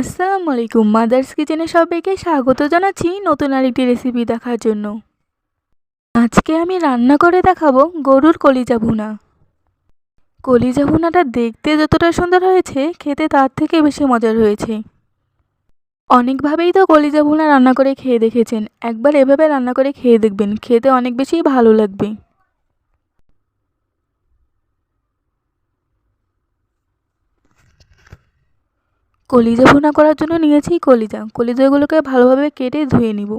আসসালামু আলাইকুম। মাদার্স কিচেনে সবাইকে স্বাগত জানাচ্ছি নতুন আরেকটি রেসিপি দেখার জন্য। আজকে আমি রান্না করে দেখাবো গরুর কলিজা ভুনা। কলিজা ভুনাটা দেখতে যতটা সুন্দর হয়েছে, খেতে তার থেকে বেশি মজার হয়েছে। অনেকভাবেই তো কলিজা ভুনা রান্না করে খেয়ে দেখেছেন, একবার এভাবে রান্না করে খেয়ে দেখবেন, খেতে অনেক বেশি ভালো লাগবে। কলিজা ভুনা করার জন্য নিয়েছি কলিজাগুলোকে ভালোভাবে কেটে ধুয়ে নিব।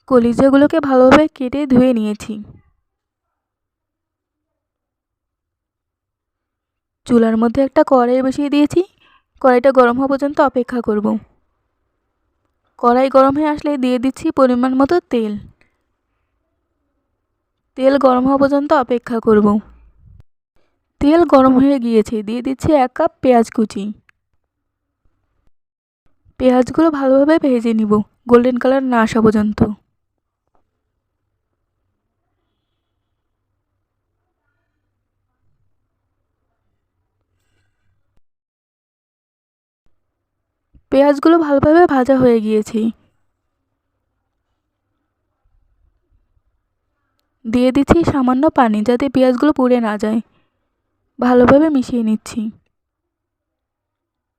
কলিজাগুলোকে ভালোভাবে কেটে ধুয়ে নিয়েছি। চুলার মধ্যে একটা কড়াই বসিয়ে দিয়েছি। কড়াইটা গরম হওয়া পর্যন্ত অপেক্ষা করব। কড়াই গরম হয়ে আসলে দিয়ে দিচ্ছি পরিমাণ মতো তেল। তেল গরম হওয়া পর্যন্ত অপেক্ষা করব। তেল গরম হয়ে গিয়েছে, দিয়ে দিচ্ছি 1 কাপ পেঁয়াজ কুচি। পেঁয়াজগুলো ভালোভাবে ভেজে নিব, গোল্ডেন কালার না আসা পর্যন্ত। পেঁয়াজগুলো ভালোভাবে ভাজা হয়ে গিয়েছে। দিয়ে দিচ্ছি সামান্য পানি, যাতে পেঁয়াজগুলো পুড়ে না যায়। ভালোভাবে মিশিয়ে নিচ্ছি।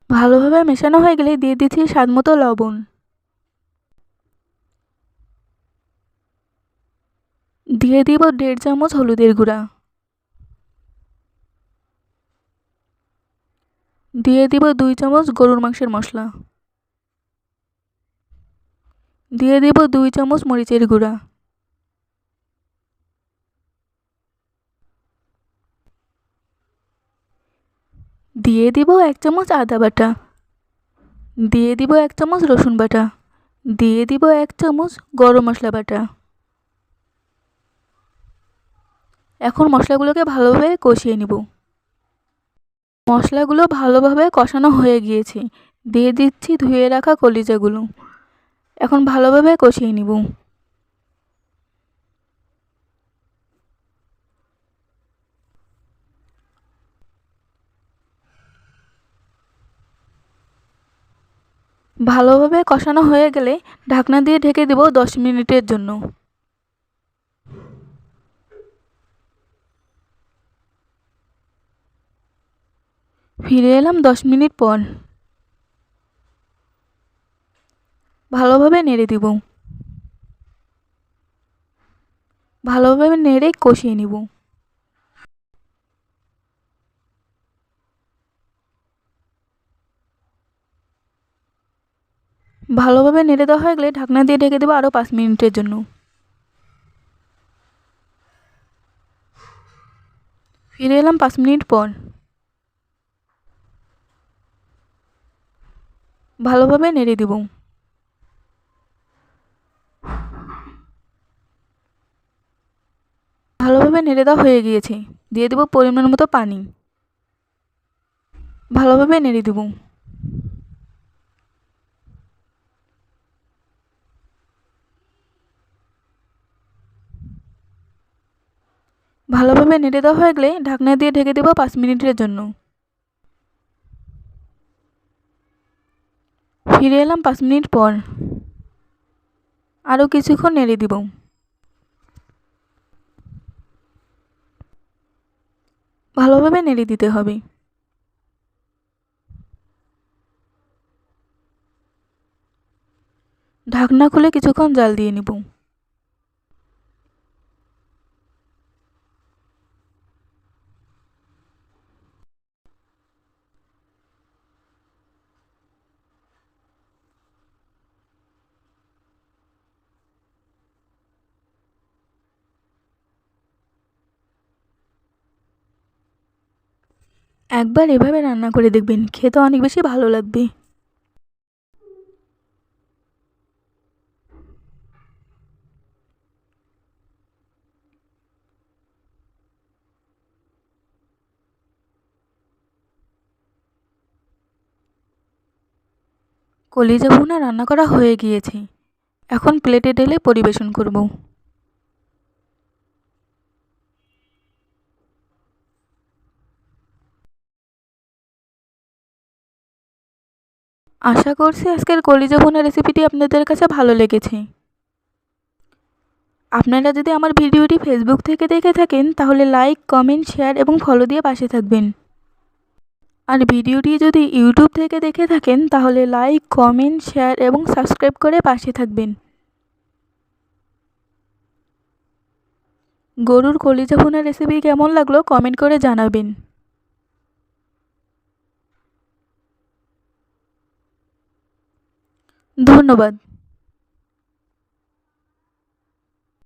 ভালোভাবে মেশানো হয়ে গেলে দিয়ে দিচ্ছি স্বাদমতো লবণ। দিয়ে দিব 1.5 চামচ হলুদের গুঁড়া। দিয়ে দিব 2 চামচ গরুর মাংসের মশলা। দিয়ে দিব 2 চামচ মরিচের গুঁড়া। দিয়ে দিব 1 চামচ আদা বাটা। দিয়ে দিব 1 চামচ রসুন বাটা। দিয়ে দিব 1 চামচ গরম মশলা বাটা। এখন মশলাগুলোকে ভালোভাবে কষিয়ে নিব। মশলাগুলো ভালোভাবে কষানো হয়ে গিয়েছে, দিয়ে দিচ্ছি ধুয়ে রাখা কলিজাগুলো। এখন ভালোভাবে কষিয়ে নিব। ভালোভাবে কষানো হয়ে গেলে ঢাকনা দিয়ে ঢেকে দেব 10 মিনিটের জন্য। ফিরে এলাম 10 মিনিট পর। ভালোভাবে নেড়ে দিব। ভালোভাবে নেড়ে কষিয়ে নিব। ভালোভাবে নেড়ে দেওয়া হয়ে গেলে ঢাকনা দিয়ে ঢেকে দেবো আরও 5 মিনিটের জন্য। ফিরে এলাম 5 মিনিট পর। ভালোভাবে নেড়ে দিব। ভালোভাবে নেড়ে দেওয়া হয়ে গিয়েছে, দিয়ে দেব পরিমাণ মতো পানি। ভালোভাবে নেড়ে দেব। ভালোভাবে নেড়ে দেওয়া হয়ে গেলে ঢাকনা দিয়ে ঢেকে দেব 5 মিনিটের জন্য। ফিরে এলাম 5 মিনিট পর। আরও কিছুক্ষণ নেড়ে দিব। ভালোভাবে নেড়ে দিতে হবে। ঢাকনা খুলে কিছুক্ষণ জাল দিয়ে নিব। একবার এভাবে রান্না করে দেখবেন, খেতে অনেক বেশি ভালো লাগবে। কলিজা ভুনা রান্না করা হয়ে গিয়েছে। এখন প্লেটে ঢেলে পরিবেশন করব। আশা করছি আজকের কলিজা ভুনা রেসিপিটি আপনাদের কাছে ভালো লেগেছে। আপনারা যদি আমার ভিডিওটি ফেসবুক থেকে দেখে থাকেন তাহলে লাইক, কমেন্ট, শেয়ার এবং ফলো দিয়ে পাশে থাকবেন। আর ভিডিওটি যদি ইউটিউব থেকে দেখে থাকেন তাহলে লাইক, কমেন্ট, শেয়ার এবং সাবস্ক্রাইব করে পাশে থাকবেন। গরুর কলিজা ভুনা রেসিপি কেমন লাগলো কমেন্ট করে জানাবেন। ধন্যবাদ।